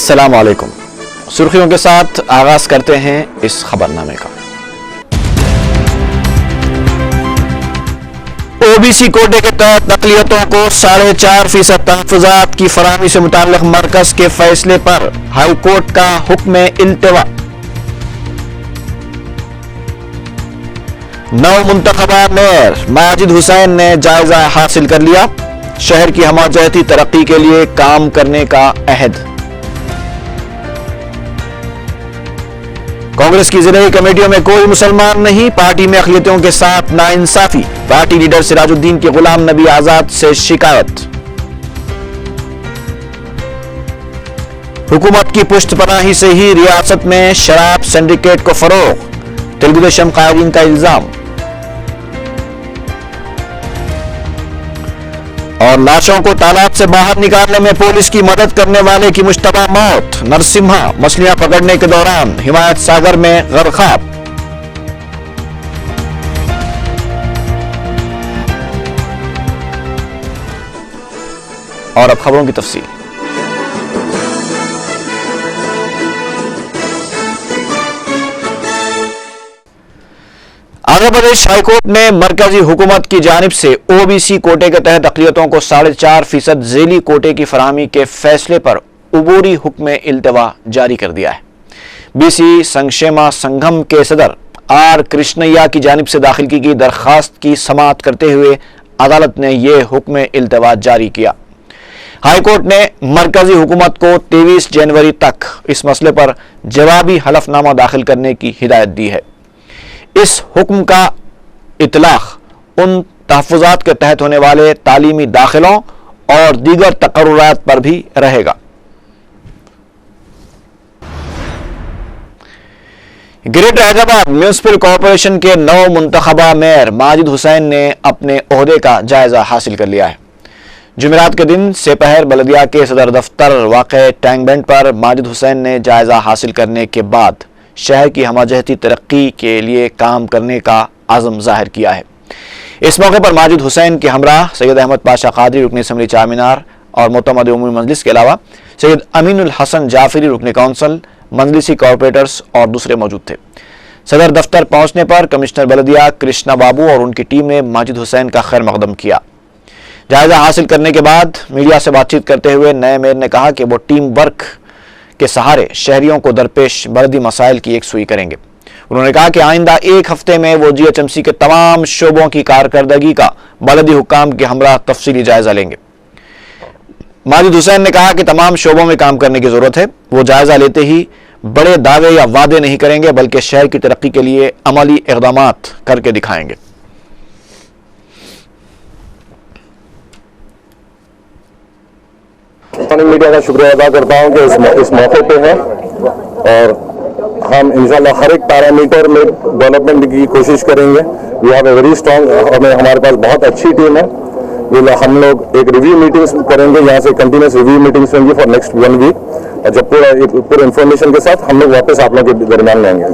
السلام علیکم۔ سرخیوں کے ساتھ آغاز کرتے ہیں اس خبرنامے کا۔ او بی سی کوٹے کے تحت اقلیتوں کو 4.5% تحفظات کی فراہمی سے متعلق مرکز کے فیصلے پر ہائی کورٹ کا حکم التوا۔ نو منتخبہ میئر ماجد حسین نے جائزہ حاصل کر لیا، شہر کی ہمہ ترقی کے لیے کام کرنے کا عہد۔ کانگریس کی ضلعی کمیٹیوں میں کوئی مسلمان نہیں، پارٹی میں اقلیتوں کے ساتھ ناانصافی، پارٹی لیڈر سراج الدین کی غلام نبی آزاد سے شکایت۔ حکومت کی پشت پناہی سے ہی ریاست میں شراب سنڈیکیٹ کو فروغ، تلگو دیشم قائدین کا الزام۔ اور لاشوں کو تالاب سے باہر نکالنے میں پولیس کی مدد کرنے والے کی مشتبہ موت، نرسمہا مچھلیاں پکڑنے کے دوران ہمایت ساگر میں غرقاب۔ اور اب خبروں کی تفصیل۔ آندھرا پردیش ہائی کورٹ نے مرکزی حکومت کی جانب سے او بی سی کوٹے کے تحت اقلیتوں کو 4.5% ذیلی کوٹے کی فراہمی کے فیصلے پر عبوری حکم التوا جاری کر دیا ہے۔ بی سی سنکشیما سنگھم کے صدر آر کرشنیا کی جانب سے داخل کی گئی درخواست کی سماعت کرتے ہوئے عدالت نے یہ حکم التوا جاری کیا۔ ہائی کورٹ نے مرکزی حکومت کو 23 جنوری تک اس مسئلے پر جوابی حلف نامہ داخل کرنے کی ہدایت دی ہے۔ اس حکم کا اطلاق ان تحفظات کے تحت ہونے والے تعلیمی داخلوں اور دیگر تقررات پر بھی رہے گا۔ گریٹر حیدرآباد میونسپل کارپوریشن کے نو منتخبہ میئر ماجد حسین نے اپنے عہدے کا جائزہ حاصل کر لیا ہے۔ جمعرات کے دن سپہر بلدیہ کے صدر دفتر واقع ٹینک بینڈ پر ماجد حسین نے جائزہ حاصل کرنے کے بعد شہر کی ہمہ ترقی کے لیے کام کرنے کا عزم ظاہر کیا ہے۔ اس موقع پر ماجد حسین کے ہمراہ سید احمد پاشا قادری رکن اسمبلی چار مینار اور معتمد عمومی مجلس کے علاوہ سید امین الحسن جعفری رکن کونسل، مجلسی کارپوریٹرز اور دوسرے موجود تھے۔ صدر دفتر پہنچنے پر کمشنر بلدیہ کرشنا بابو اور ان کی ٹیم نے ماجد حسین کا خیر مقدم کیا۔ جائزہ حاصل کرنے کے بعد میڈیا سے بات چیت کرتے ہوئے نئے میئر نے کہا کہ وہ ٹیم ورک کے سہارے شہریوں کو درپیش بلدی مسائل کی یکسوئی کریں گے۔ انہوں نے کہا کہ آئندہ ایک ہفتے میں وہ جی ایچ ایم سی کے تمام شعبوں کی کارکردگی کا بلدی حکام کے ہمراہ تفصیلی جائزہ لیں گے۔ ماجد حسین نے کہا کہ تمام شعبوں میں کام کرنے کی ضرورت ہے، وہ جائزہ لیتے ہی بڑے دعوے یا وعدے نہیں کریں گے بلکہ شہر کی ترقی کے لیے عملی اقدامات کر کے دکھائیں گے۔ میڈیا کا شکریہ ادا کرتا ہوں کہ اس موقع پہ ہے اور ہم انشاءاللہ ہر ایک پیرامیٹر میں ڈیولپمنٹ کی کوشش کریں گے۔ We have a very strong, ہمارے پاس بہت اچھی ٹیم ہے۔ ہم لوگ ایک ریویو میٹنگز کریں گے، یہاں سے کنٹینیوس ریویو میٹنگز ہوں گی فار نیکسٹ 1 ویک، اور جب پورا انفارمیشن کے ساتھ ہم لوگ واپس آپ لوگوں کے درمیان لائیں گے۔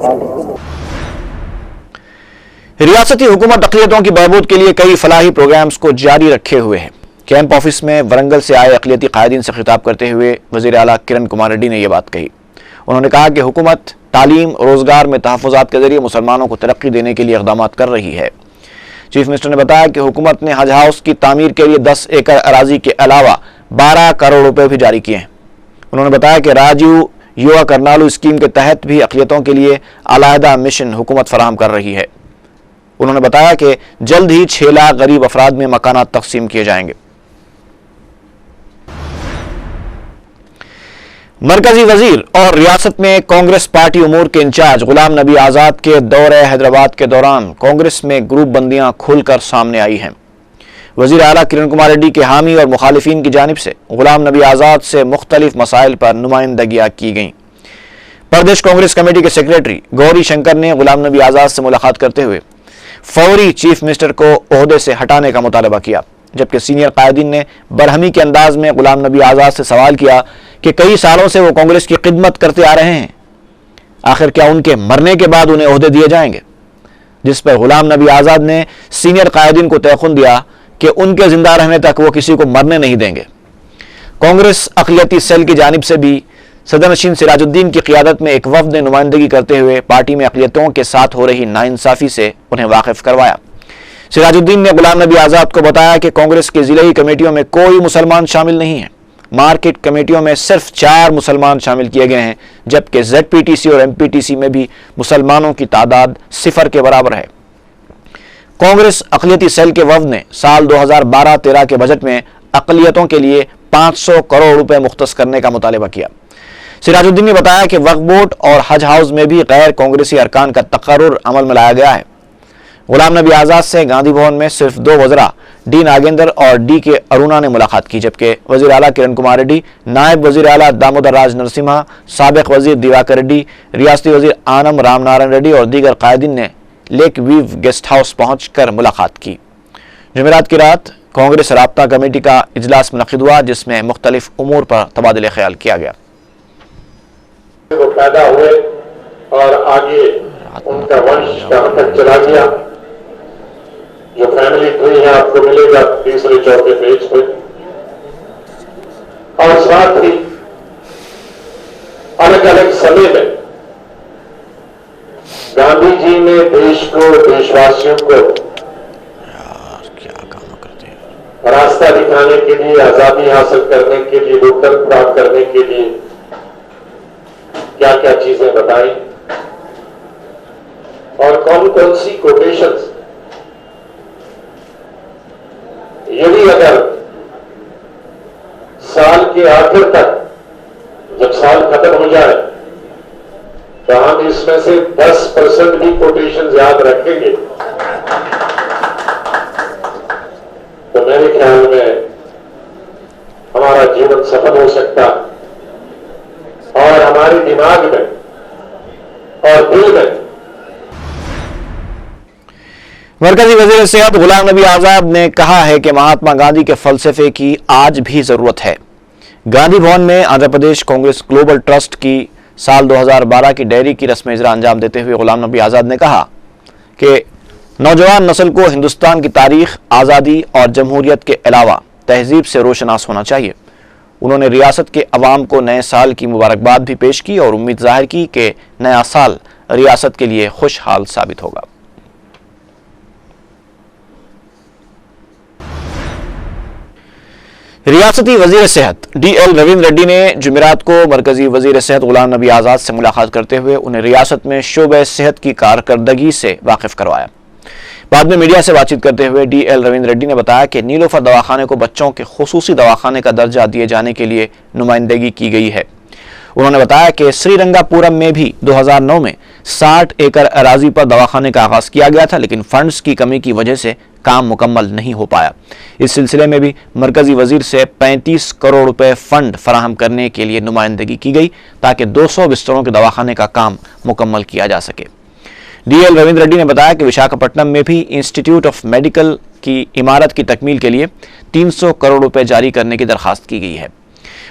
ریاستی حکومت اقلیتوں کی بہبود کے لیے کئی فلاحی پروگرامز کو جاری رکھے ہوئے ہے۔ کیمپ آفس میں ورنگل سے آئے اقلیتی قائدین سے خطاب کرتے ہوئے وزیر اعلیٰ کرن کمار ریڈی نے یہ بات کہی۔ انہوں نے کہا کہ حکومت تعلیم، روزگار میں تحفظات کے ذریعے مسلمانوں کو ترقی دینے کے لیے اقدامات کر رہی ہے۔ چیف منسٹر نے بتایا کہ حکومت نے حج ہاؤس کی تعمیر کے لیے 10 ایکڑ اراضی کے علاوہ 12 کروڑ روپے بھی جاری کیے ہیں۔ انہوں نے بتایا کہ راجیو یووا کرنالو اسکیم کے تحت بھی اقلیتوں کے لیے علیحدہ مشن حکومت فراہم کر رہی ہے۔ انہوں نے بتایا کہ جلد ہی 6 لاکھ غریب افراد میں مکانات تقسیم کیے جائیں گے۔ مرکزی وزیر اور ریاست میں کانگریس پارٹی امور کے انچارج غلام نبی آزاد کے دورہ حیدرآباد کے دوران کانگریس میں گروپ بندیاں کھل کر سامنے آئی ہیں۔ وزیر اعلیٰ کرن کمار ریڈی کے حامی اور مخالفین کی جانب سے غلام نبی آزاد سے مختلف مسائل پر نمائندگیاں کی گئیں۔ پردیش کانگریس کمیٹی کے سیکریٹری گوری شنکر نے غلام نبی آزاد سے ملاقات کرتے ہوئے فوری چیف منسٹر کو عہدے سے ہٹانے کا مطالبہ کیا، جبکہ سینئر قائدین نے برہمی کے انداز میں غلام نبی آزاد سے سوال کیا کہ کئی سالوں سے وہ کانگریس کی خدمت کرتے آ رہے ہیں، آخر کیا ان کے مرنے کے بعد انہیں عہدے دیے جائیں گے؟ جس پر غلام نبی آزاد نے سینئر قائدین کو تیقن دیا کہ ان کے زندہ رہنے تک وہ کسی کو مرنے نہیں دیں گے۔ کانگریس اقلیتی سیل کی جانب سے بھی صدر نشین سراجالدین کی قیادت میں ایک وفد نے نمائندگی کرتے ہوئے پارٹی میں اقلیتوں کے ساتھ ہو رہی ناانصافی سے انہیں واقف کروایا۔ سراجالدین نے غلام نبی آزاد کو بتایا کہ کانگریس کی ضلعی کمیٹیوں میں کوئی مسلمان شامل نہیں ہیں، مارکیٹ کمیٹیوں میں صرف 4 مسلمان شامل کیے گئے ہیں، جبکہ زیڈ پی ٹی سی اور ایم پی ٹی سی میں بھی مسلمانوں کی تعداد 0 کے برابر ہے۔ کانگریس اقلیتی سیل کے وفد نے سال 2012-13 کے بجٹ میں اقلیتوں کے لیے 500 کروڑ روپے مختص کرنے کا مطالبہ کیا۔ سراجالدین نے بتایا کہ وقف بورڈ اور حج ہاؤس میں بھی غیر کانگریسی ارکان کا تقرر عمل میں لایا گیا ہے۔ غلام نبی آزاد سے گاندھی بھون میں صرف 2 وزراء ڈی ناگیندر اور ڈی کے ارونا نے ملاقات کی، جبکہ وزیر اعلیٰ کرن کمار ریڈی، نائب وزیر اعلیٰ دامودر راج نرسمہا، سابق وزیر دیواکر ریڈی، ریاستی وزیر آنم رام نارائن ریڈی اور دیگر قائدین نے لیک ویو گیسٹ ہاؤس پہنچ کر ملاقات کی۔ جمعرات کی رات کانگریس رابطہ کمیٹی کا اجلاس منعقد ہوا، جس میں مختلف امور پر تبادلہ خیال کیا گیا۔ وہ پیدا ہوئے اور آگے ان کا ونش کہاں تک چلا گیا، جو فیملی ٹری ہے آپ کو ملے گا 3-4 پیج پہ، اور ساتھ ہی الگ الگ سمے میں گاندھی جی نے دیش کو، دیش واسیوں کو راستہ دکھانے کے لیے، آزادی حاصل کرنے کے لیے، لوکتنتر پراپت کرنے کے لیے کیا کیا چیزیں بتائیں اور کون کون سی کوٹیشنز، یعنی اگر سال کے آخر تک جب سال ختم ہو جائے تو ہم اس میں سے 10% بھی کوٹیشنز یاد رکھیں گے تو میرے خیال میں ہمارا جیون سفل ہو سکتا اور ہمارے دماغ میں اور دل میں۔ مرکزی وزیر صحت غلام نبی آزاد نے کہا ہے کہ مہاتما گاندھی کے فلسفے کی آج بھی ضرورت ہے۔ گاندھی بھون میں آندھرا پردیش کانگریس گلوبل ٹرسٹ کی سال 2012 کی ڈائری کی رسم اجرا انجام دیتے ہوئے غلام نبی آزاد نے کہا کہ نوجوان نسل کو ہندوستان کی تاریخ، آزادی اور جمہوریت کے علاوہ تہذیب سے روشناس ہونا چاہیے۔ انہوں نے ریاست کے عوام کو نئے سال کی مبارکباد بھی پیش کی اور امید ظاہر کی کہ نیا سال ریاست کے لیے خوشحال ثابت ہوگا۔ ریاستی وزیر صحت ڈی ایل رویندر ریڈی نے جمعرات کو مرکزی وزیر صحت غلام نبی آزاد سے ملاقات کرتے ہوئے انہیں ریاست میں شعبہ صحت کی کارکردگی سے واقف کروایا۔ بعد میں میڈیا سے بات چیت کرتے ہوئے ڈی ایل رویندر ریڈی نے بتایا کہ نیلوفر دواخانے کو بچوں کے خصوصی دواخانے کا درجہ دیے جانے کے لیے نمائندگی کی گئی ہے۔ انہوں نے بتایا کہ سری رنگا پورم میں بھی 2009 میں 60 ایکڑ اراضی پر دواخانے کا آغاز کیا گیا تھا، لیکن فنڈز کی کمی کی وجہ سے کام مکمل نہیں ہو پایا۔ اس سلسلے میں بھی مرکزی وزیر سے 35 کروڑ روپے فنڈ فراہم کرنے کے لیے نمائندگی کی گئی تاکہ 200 بستروں کے دواخانے کا کام مکمل کیا جا سکے۔ ڈی ایل رویندر ریڈی نے بتایا کہ وشاکھاپٹنم میں بھی انسٹیٹیوٹ آف میڈیکل کی عمارت کی تکمیل کے لیے 300 کروڑ روپے جاری کرنے کی درخواست کی گئی ہے۔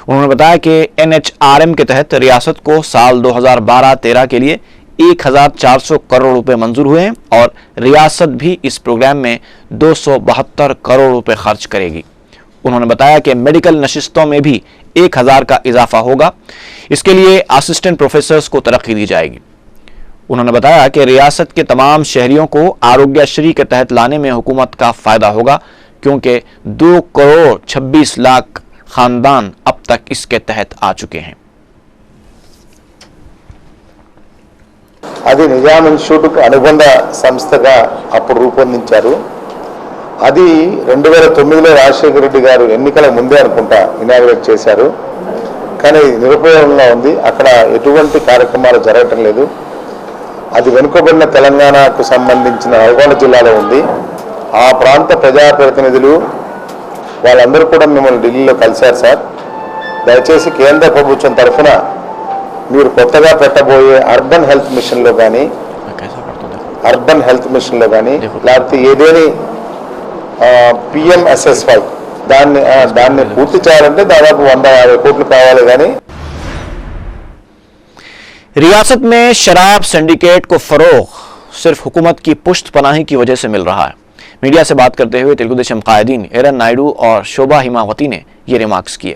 انہوں نے بتایا کہ NHRM کے تحت ریاست کو سال 2012-13 کے لیے 1400 کروڑ روپے منظور ہوئے ہیں اور ریاست بھی اس پروگرام میں 272 کروڑ روپے خرچ کرے گی۔ انہوں نے بتایا کہ میڈیکل نشستوں میں بھی 1000 کا اضافہ ہوگا۔ اس کے لیے اسسٹنٹ پروفیسرز کو ترقی دی جائے گی۔ انہوں نے بتایا کہ ریاست کے تمام شہریوں کو آروگیہ شری کے تحت لانے میں حکومت کا فائدہ ہوگا، کیونکہ 2 کروڑ 26 لاکھ خاندان اب تک اس کے تحت آ چکے ہیں۔ అది నిజాం ఇన్స్టిట్యూట్కు అనుబంధ సంస్థగా అప్పుడు రూపొందించారు. అది 2009లో రాజశేఖర రెడ్డి గారు ఎన్నికల ముందే అనుకుంటా ఇనాగ్రేట్ చేశారు. కానీ నిరుపయోగంగా ఉంది. అక్కడ ఎటువంటి కార్యక్రమాలు జరగటం లేదు. అది వెనుకబడిన తెలంగాణకు సంబంధించిన నల్గొండ జిల్లాలో ఉంది. ఆ ప్రాంత ప్రజాప్రతినిధులు వాళ్ళందరూ కూడా మిమ్మల్ని ఢిల్లీలో కలిశారు సార్. దయచేసి కేంద్ర ప్రభుత్వం తరఫున మీరు కొత్తగా పెట్టబోయే అర్బన్ హెల్త్ మిషన్లో కానీ లేకపోతే ఏదేని PMSSY దాన్ని పూర్తి చేయాలంటే దాదాపు 150 కోట్లు కావాలి కానీ ریاست میں شراب سنڈیکیٹ کو فروغ صرف حکومت کی پشت پناہی کی وجہ سے مل رہا ہے۔ میڈیا سے بات کرتے ہوئے تلگو دیشم قائدین ایرن نائیڈو اور شوبھا ہیماوتی نے یہ ریمارکس کیے۔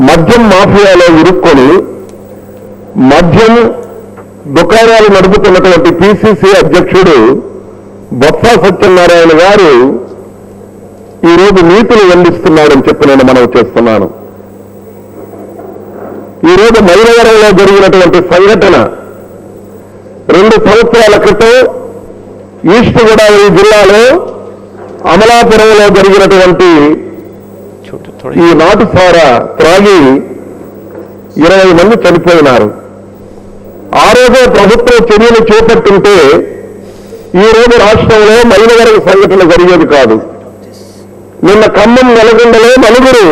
మద్యం మాఫియాలో ఇరుక్కొని మద్యం దుకాణాలు నడుపుతున్నటువంటి పిసిసి అధ్యక్షుడు బొత్స సత్యనారాయణ గారు ఈరోజు నీతులు వెల్లిస్తున్నాడని చెప్పి నేను మనవి చేస్తున్నాను. ఈరోజు మైలవరంలో జరిగినటువంటి సంఘటన 2 సంవత్సరాల క్రితం ఈస్ట్ గోదావరి జిల్లాలో అమలాపురంలో జరిగినటువంటి ఈ నాటు సారా త్రాగి 20 మంది చనిపోయినారు. ఆ రోజే ప్రభుత్వం చర్యలు చేపట్టుంటే ఈ రోజు రాష్ట్రంలో మైలవరం సంఘటన జరిగేది కాదు. నిన్న ఖమ్మం నల్గొండలో 9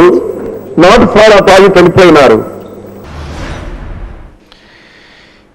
నాటు సారా తాగి చనిపోయినారు.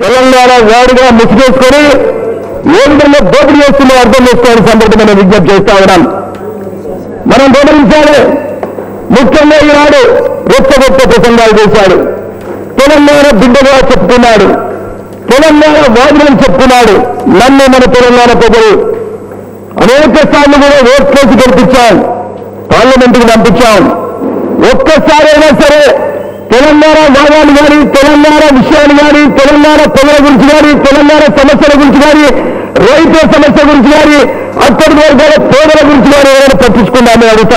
తెలంగాణ వాడుగా ముసుగేసుకొని ఏ విధంగా దోపిడీ చేస్తుందో అర్థం చేసుకోవాలని సందర్భంగా విజ్ఞప్తి చేస్తా ఉన్నాం. మనం గమనించాలి, ముఖ్యంగా ఈనాడు రెచ్చగొట్టే ప్రసంగాలు చేశాడు. తెలంగాణ బిడ్డగా చెప్పుకున్నాడు, తెలంగాణ వాదులను చెప్పుకున్నాడు. నన్ను మన తెలంగాణ ప్రజలు అనేక సార్లు కూడా ఓట్ కేసు గెలిపించాం, పార్లమెంటుకు పంపించాం. ఒక్కసారైనా సరే తెలంగాణ వాదాలు కానీ, తెలంగాణ విషయాలు కానీ, తెలంగాణ ప్రజల గురించి కానీ, తెలంగాణ సమస్యల గురించి కానీ, రైతుల సమస్య గురించి కానీ, అక్కడి వర్గాల పేదల గురించి కానీ ఏమైనా పట్టించుకుందామని అడుగుతా.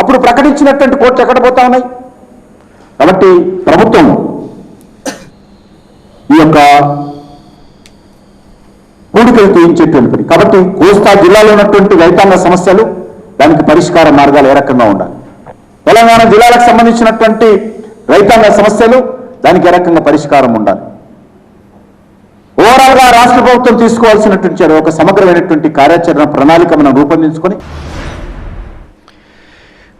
అప్పుడు ప్రకటించినటువంటి కోర్టు ఎక్కడ పోతా ఉన్నాయి కాబట్టి ప్రభుత్వం ఈ యొక్క కూడికలు తీయించేటువంటి పని కాబట్టి కోస్తా జిల్లాలో ఉన్నటువంటి రైతాంగ సమస్యలు దానికి పరిష్కార మార్గాలు ఏ రకంగా ఉండాలి, తెలంగాణ జిల్లాలకు సంబంధించినటువంటి రైతాంగ సమస్యలు దానికి ఏ రకంగా పరిష్కారం ఉండాలి, ఓవరాల్ గా రాష్ట్ర ప్రభుత్వం తీసుకోవాల్సినటువంటి ఒక సమగ్రమైనటువంటి కార్యాచరణ ప్రణాళిక మనం రూపొందించుకొని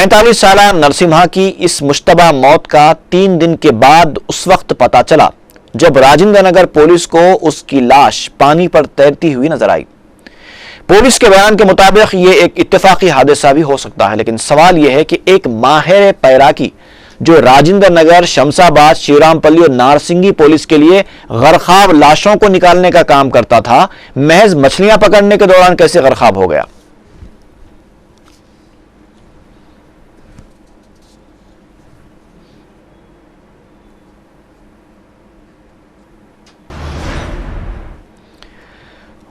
45 سالہ نرسمہا کی اس مشتبہ موت کا 3 دن کے بعد اس وقت پتہ چلا جب راجندر نگر پولیس کو اس کی لاش پانی پر تیرتی ہوئی نظر آئی۔ پولیس کے بیان کے مطابق یہ ایک اتفاقی حادثہ بھی ہو سکتا ہے، لیکن سوال یہ ہے کہ ایک ماہر پیراکی جو راجندر نگر، شمس آباد، شیورام پلی اور نارسنگی پولیس کے لیے غرقاب لاشوں کو نکالنے کا کام کرتا تھا، محض مچھلیاں پکڑنے کے دوران کیسے غرقاب ہو گیا؟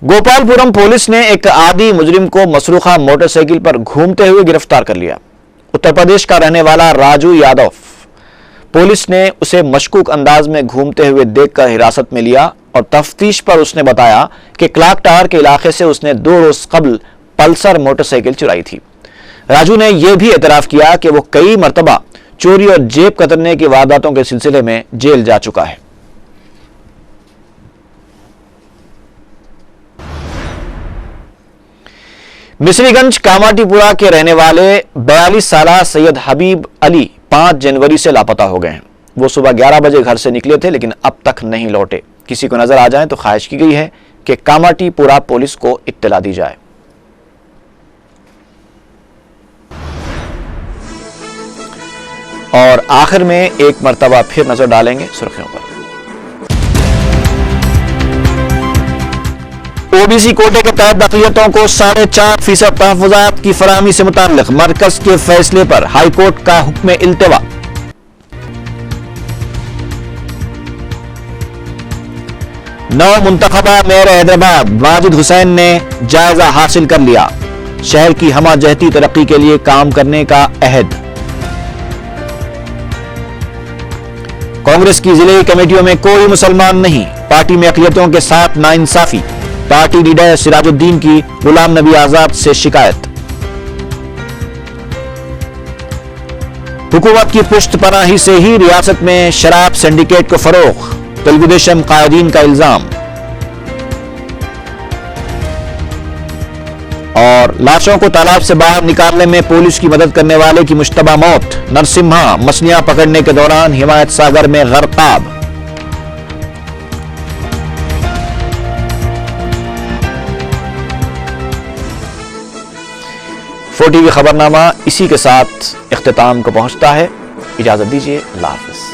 گوپال پورم پولیس نے ایک عادی مجرم کو مسروقہ موٹر سائیکل پر گھومتے ہوئے گرفتار کر لیا۔ اتر پردیش کا رہنے والا راجو یادو، پولیس نے اسے مشکوک انداز میں گھومتے ہوئے دیکھ کر حراست میں لیا اور تفتیش پر اس نے بتایا کہ کلاک ٹاور کے علاقے سے اس نے 2 روز قبل پلسر موٹر سائیکل چرائی تھی۔ راجو نے یہ بھی اعتراف کیا کہ وہ کئی مرتبہ چوری اور جیب کترنے کی وارداتوں کے سلسلے میں جیل جا چکا ہے۔ مصری گنج کاماٹی پورا کے رہنے والے 42 سالہ سید حبیب علی 5 جنوری سے لاپتہ ہو گئے ہیں۔ وہ صبح 11 بجے گھر سے نکلے تھے لیکن اب تک نہیں لوٹے۔ کسی کو نظر آ جائیں تو خواہش کی گئی ہے کہ کاماٹی پورا پولیس کو اطلاع دی جائے۔ اور آخر میں ایک مرتبہ پھر نظر ڈالیں گے سرخیوں پر۔ او بی سی کوٹے کے تحت اقلیتوں کو 4.5% تحفظات کی فراہمی سے متعلق مرکز کے فیصلے پر ہائی کورٹ کا حکم التوا۔ نو منتخبہ میئر حیدرآباد ماجد حسین نے جائزہ حاصل کر لیا، شہر کی ہمہ جہتی ترقی کے لیے کام کرنے کا عہد۔ کانگریس کی ضلعی کمیٹیوں میں کوئی مسلمان نہیں، پارٹی میں اقلیتوں کے ساتھ ناانصافی، پارٹی لیڈر سراج الدین کی غلام نبی آزاد سے شکایت۔ حکومت کی پشت پناہی سے ہی ریاست میں شراب سنڈیکیٹ کو فروغ، تلگو دیشم قائدین کا الزام۔ اور لاشوں کو تالاب سے باہر نکالنے میں پولیس کی مدد کرنے والے کی مشتبہ موت، نرسمہا مچھلیاں پکڑنے کے دوران حمایت ساگر میں غرقاب۔ فور ٹی وی خبرنامہ اسی کے ساتھ اختتام کو پہنچتا ہے۔ اجازت دیجیے، اللہ حافظ۔